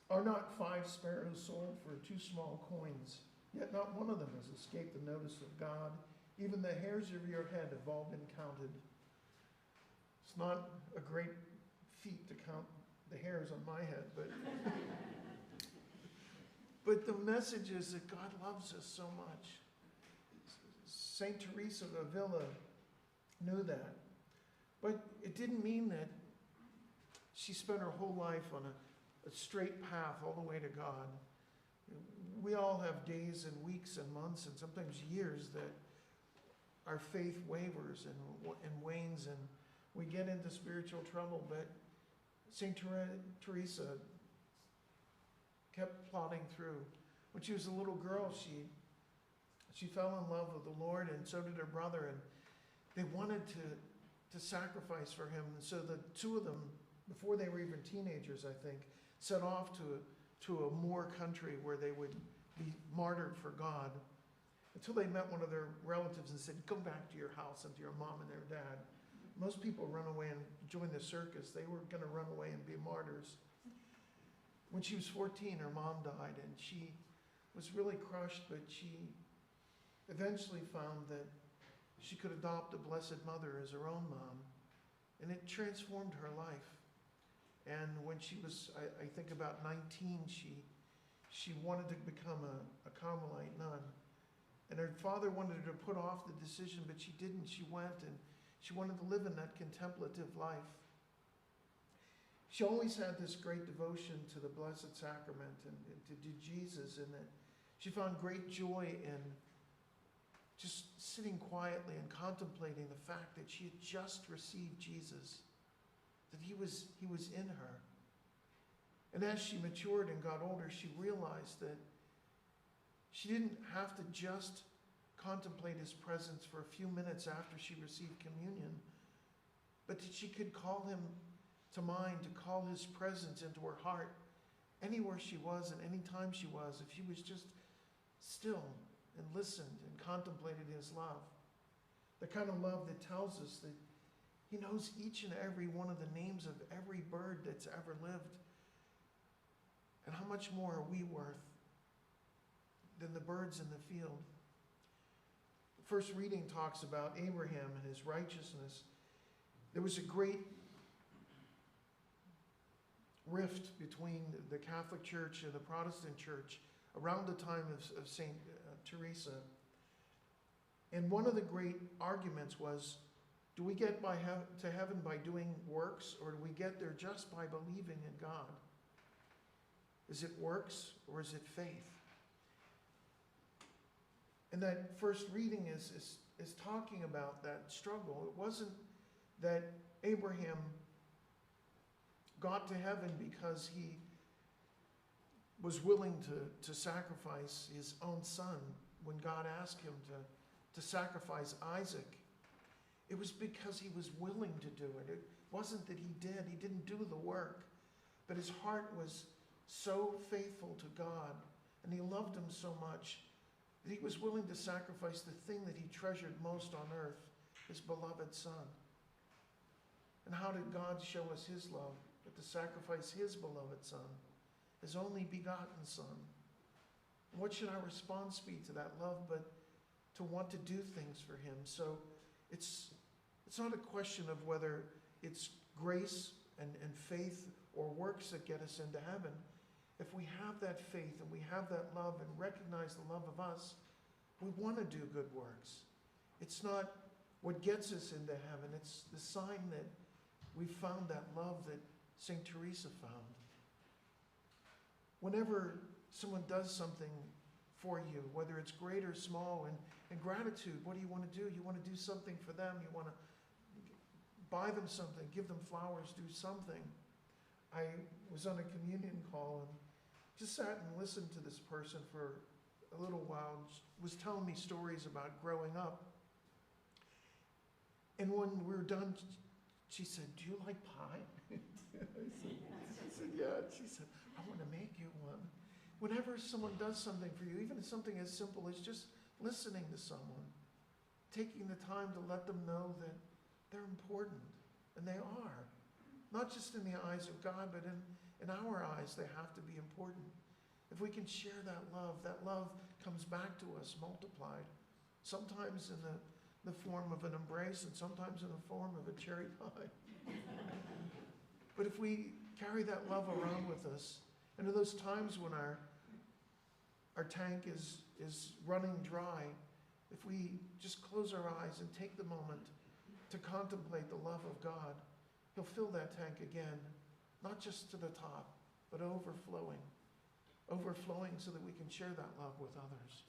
Are not 5 sparrows sold for 2 small coins? Yet not one of them has escaped the notice of God. Even the hairs of your head have all been counted. It's not a great feat to count the hairs on my head, but the message is that God loves us so much. St. Teresa of Avila knew that. But it didn't mean that she spent her whole life on a straight path all the way to God. We all have days and weeks and months and sometimes years that our faith wavers and wanes and we get into spiritual trouble. But St. Teresa kept plodding through. When she was a little girl, she fell in love with the Lord, and so did her brother, and they wanted to sacrifice for him. And so the 2 of them, before they were even teenagers, I think, set off to a Moor country where they would be martyred for God, until they met one of their relatives and said, "Go back to your house and to your mom and their dad." Most people run away and join the circus. They were going to run away and be martyrs. When she was 14, her mom died, and she was really crushed, but she eventually found that she could adopt the Blessed Mother as her own mom, and it transformed her life. And when she was, I think, about 19, she wanted to become a Carmelite nun. And her father wanted her to put off the decision, but she didn't. She went, and she wanted to live in that contemplative life. She always had this great devotion to the Blessed Sacrament and to Jesus, and that she found great joy in just sitting quietly and contemplating the fact that she had just received Jesus, that he was in her. And as she matured and got older, she realized that she didn't have to just contemplate his presence for a few minutes after she received communion, but that she could call him to mind, to call his presence into her heart anywhere she was and any time she was, if she was just still and listened and contemplated his love. The kind of love that tells us that he knows each and every one of the names of every bird that's ever lived. And how much more are we worth than the birds in the field? The first reading talks about Abraham and his righteousness. There was a great rift between the Catholic Church and the Protestant Church around the time of St. Teresa. And one of the great arguments was, do we get to heaven by doing works, or do we get there just by believing in God? Is it works or is it faith? And that first reading is talking about that struggle. It wasn't that Abraham got to heaven because he was willing to sacrifice his own son when God asked him to sacrifice Isaac. It was because he was willing to do it. It wasn't that he didn't do the work, but his heart was so faithful to God, and he loved him so much that he was willing to sacrifice the thing that he treasured most on earth, his beloved son. And how did God show us his love? But to sacrifice his beloved son, his only begotten son. And what should our response be to that love but to want to do things for him? So it's not a question of whether it's grace and faith or works that get us into heaven. If we have that faith and we have that love and recognize the love of us, we want to do good works. It's not what gets us into heaven. It's the sign that we found that love that St. Teresa found. Whenever someone does something for you, whether it's great or small, and gratitude, what do you want to do? You want to do something for them. You want to buy them something, give them flowers, do something. I was on a communion call and just sat and listened to this person for a little while. She was telling me stories about growing up. And when we were done, she said, "Do you like pie?" I said, "Yeah." She said, "I want to make you one." Whenever someone does something for you, even something as simple as just listening to someone, taking the time to let them know that they're important, and they are. Not just in the eyes of God, but in our eyes, they have to be important. If we can share that love comes back to us multiplied, sometimes in the form of an embrace and sometimes in the form of a cherry pie. But if we carry that love around with us, and in those times when our tank is running dry, if we just close our eyes and take the moment to contemplate the love of God, He'll fill that tank again, not just to the top, but overflowing so that we can share that love with others.